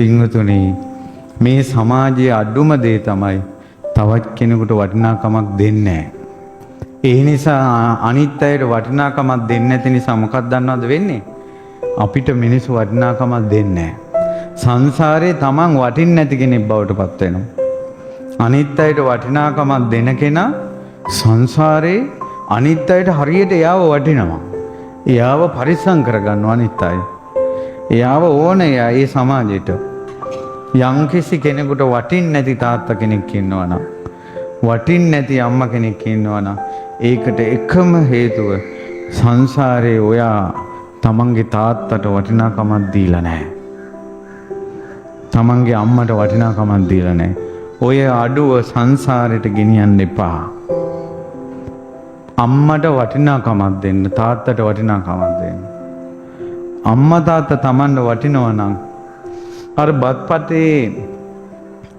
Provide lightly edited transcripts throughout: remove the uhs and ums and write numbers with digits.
පින්වතුනි මේ සමාජයේ අඩුම දේ තමයි තවත් කෙනෙකුට වටිනාකමක් දෙන්නේ නැහැ. ඒ නිසා අනිත් අයට වටිනාකමක් දෙන්නේ නැති නිසා මොකක්ද දන්නවද වෙන්නේ? අපිට මිනිස්සු වටිනාකමක් දෙන්නේ නැහැ. සංසාරේ Taman වටින්නේ නැති කෙනෙක් බවට පත් වෙනවා. අනිත් අයට වටිනාකමක් දෙන කෙනා සංසාරේ අනිත් අයට හරියට එයාව වටිනවා. එයාව පරිස්සම් කරගන්නවා අනිත් අය. එයාව ඕනේ ඒ සමාජයට. යම්කිසි කෙනෙකුට වටින්නේ නැති තාත්තා කෙනෙක් ඉන්නවනම්, වටින්නේ නැති අම්මා කෙනෙක් ඉන්නවනම්, ඒකට එකම හේතුව සංසාරේ ඔයා තමන්ගේ තාත්තට වටිනාකමක් දීලා නැහැ. තමන්ගේ අම්මට වටිනාකමක් දීලා නැහැ. ඔය අඩුව සංසාරෙට ගෙනියන්න එපා. අම්මට වටිනාකමක් දෙන්න, තාත්තට වටිනාකමක් දෙන්න. අම්මා තාත්තා තමන්ට වටිනවා නම් අර බත්පතේ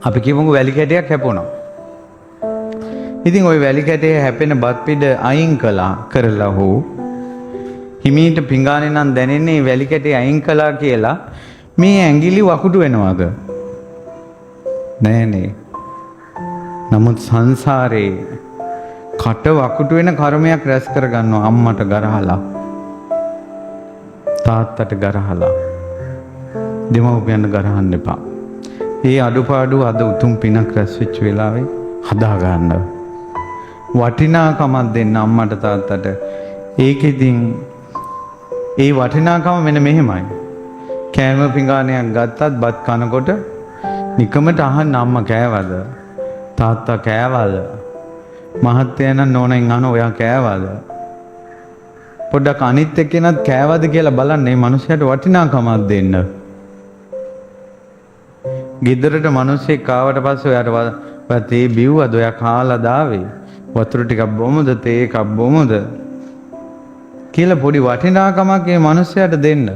අපි කියමුකෝ වැලි කැටයක් හැපුණා. ඉතින් ওই වැලි කැටේ හැපෙන බත් පිඩ අයින් කරලා හෝ හිමීට පිඟානේ නම් දැනෙන්නේ වැලි කැටේ අයින් කළා කියලා මේ ඇඟිලි වකුටු වෙනවද? නෑනේ. නමුත් සංසාරේ කට වකුටු වෙන කර්මයක් රැස් කරගන්නවා අම්මට ගරහලා, තාත්තට ගරහලා. දෙමව්පියන්ට ගරහන්න එපා. ඒ අඩුපාඩු අද උතුම් පිනක් රැස් වෙච්ච වෙලාවේ හදා ගන්න. වටිනාකමක් දෙන්න අම්මට තාත්තට. ඒකෙදින් ඒ වටිනාකම මෙන්න මෙහෙමයි. කෑම පිඟානයක් ගත්තත් බත් කනකොට නිකමට අහන්න අම්මා කෑවද? තාත්තා කෑවද? මහත්තයා නම් නෝනෙන් අහන ඔයා කෑවද? පොඩ්ඩක් අනිත් එක්කෙනත් කෑවද කියලා බලන්න. මේ මිනිහයාට වටිනාකමක් දෙන්න. ගෙදරට මිනිස්සෙක් ආවට පස්සේ ඔයාට තේ බිව්වද? ඔයා කාලා දාවේ? වතුර ටිකක් බොමුද? තේ එකක් බොමුද? කියලා පොඩි වටිනාකමක් මේ මිනිහයාට දෙන්න.